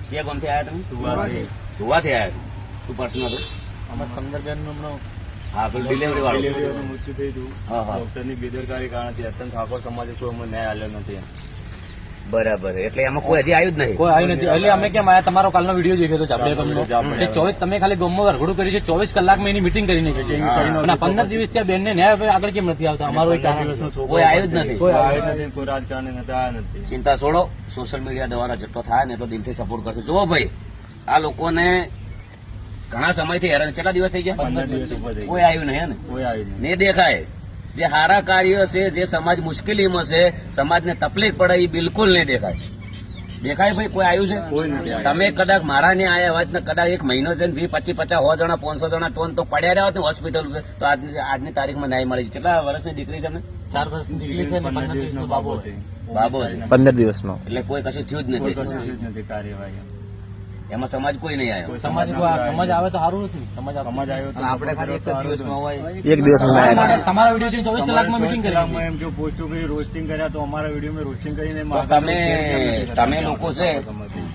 છે ગામથી આવ્યા તમે? ધુવાથી આવ્યા છો. શું પ્રશ્ન હતો? અમારા સમંદરબેન હમણાં હા, પેલું ડિલિવરી વાળું. ડિલિવરીનું મૃત્યુ થઈ હતું. હા, હા. ડોક્ટરની બેદરકારી કારણથી અત્યંત ઠાકોર સમાજે કોઈ અમને ન્યાય આપ્યો નથી. બરાબર, એટલે એમાં કોઈ હજી આવ્યું જ નહીં. કોઈ આવ્યું નથી. એટલે અમે કેમ આયા, તમારો કાલનો વિડીયો જોયો હતો જાપડે ગામનો. એ 24 તમે ખાલી ગામમાં વરઘોડું કર્યું છે, 24 કલાકમાં એની મિટિંગ કરી નાખી છે. અને 15 દિવસ ત્યાં બેનને ન્યાય આગળ કેમ નથી આવતા? અમારો એક કારણ. કોઈ આવ્યું જ નથી. કોઈ આવ્યું નથી, કોઈ રાજકારણી નથી આવ્યા નથી. ચિંતા છોડો, સોશિયલ મીડિયા દ્વારા જેટલો થાય ને એટલો દિલથી સપોર્ટ કરશે. જુઓ ભાઈ, આ લોકોને ઘણા સમયથી હેરાન, કેટલા દિવસ થઈ ગયા? 15 દિવસ ઉપર થઈ કોઈ આવ્યું નહીં ને? કોઈ આવ્યું નહીં. નહીં દેખાય. જે સારા કાર્યો છે, જે સમાજ મુશ્કેલીમાં છે, સમાજને તકલીફ પડે, એ બિલકુલ નહીં દેખાય. દેખાય ભાઈ? કોઈ આવ્યું છે? કોઈ નથી આવ્યું. તમે કદાચ મારા ને આયા હોત ને કદાચ એક મહિનો છે ને 20, 25, 100 જણા 500 જણા તો પડ્યા રહ્યા હોત ને હોસ્પિટલ, તો આજની તારીખમાં ન્યાય મળી. કેટલા વર્ષની દીકરી છે? 4 વર્ષની દીકરી છે ને 15 દિવસનો બાબો છે. બાબો છે. 15 દિવસનો. એટલે કોઈ કશું થયું જ કોઈ નથી. કશું થયું જ નથી કાર્યવાહી. એમાં સમાજ કોઈ નહીં આવ્યો. સમાજ આવે તો સારું નથી. સમાજ આવ્યો તો આપણે ખાલી એક જ દિવસમાં હોય. એક દિવસમાં તમારા વિડીયો 24 કલાકમાં મિટિંગ કરી. કલાકમાં એમ જો પોસ્ટો કરી રોસ્ટિંગ કર્યા તો અમારા વિડીયો રોસ્ટિંગ કરીને તમે લોકો છે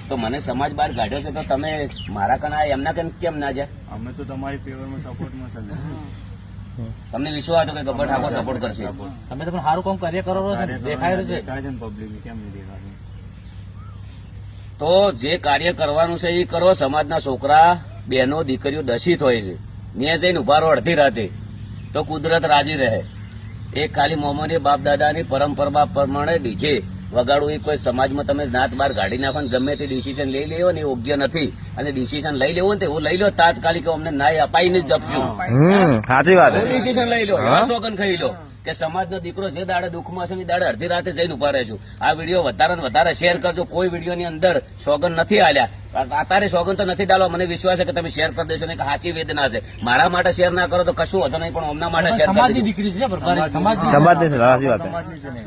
તો મને સમાજ બહાર કાઢ્યો છે, તો તમે મારા કના એમના કેમ ના જાય? અમે તો તમારી ફેવરમાં સપોર્ટમાં છે ને. તમને વિશ્વાસ હતો કે ગબ્બર ઠાકોર સપોર્ટ કરશે? તમે તો પણ સારું કામ કાર્ય કરો છો ને, દેખાય છે. દેખાય છે ને પબ્લિક, કેમ નહીં દેખાતું? તો જે કાર્ય કરવાનું છે એ કરો. સમાજના છોકરા, બહેનો, દીકરીઓ દશિત હોય છે. મેં જઈને ઉભા રહો અડધી રાતે તો કુદરત રાજી રહે. એ ખાલી મોહમ્મદી બાપ દાદાની પરંપરા પ્રમાણે ડીજે વગાડવું એ કોઈ સમાજમાં તમે નાત બાર કાઢી નાખો ને ગમે તે ડિસિઝન લઈ લેવો ને એ યોગ્ય નથી. અને ડિસિઝન લઈ લેવું ને એવું લઈ લો તાત્કાલિક, અમને ન્યાય અપાઈને જ જપશું. સાચી વાત. ડિસિઝન લઈ લો, એવા સોગન ખાઈ લો કે સમાજનો દીકરો જે દાડે દુઃખમાં છે એ દાડે અડધી રાતે જઈને ઉભા રહેશું. આ વિડીયો વધારે ને વધારે શેર કરજો. કોઈ વિડીયોની અંદર સોગન નથી આલ્યા. અત્યારે સોગન તો નથી ડાલવા. મને વિશ્વાસ છે કે તમે શેર કરી દેશો ને કે સાચી વેદના છે. મારા માટે શેર ના કરો તો કશું હતો નહીં, પણ અમના માટે શેર કરી સમાજની દેજો. દીકરી છે, બરાબર. સમાજની સમાજની સાચી વાત. સમાજની છે ને.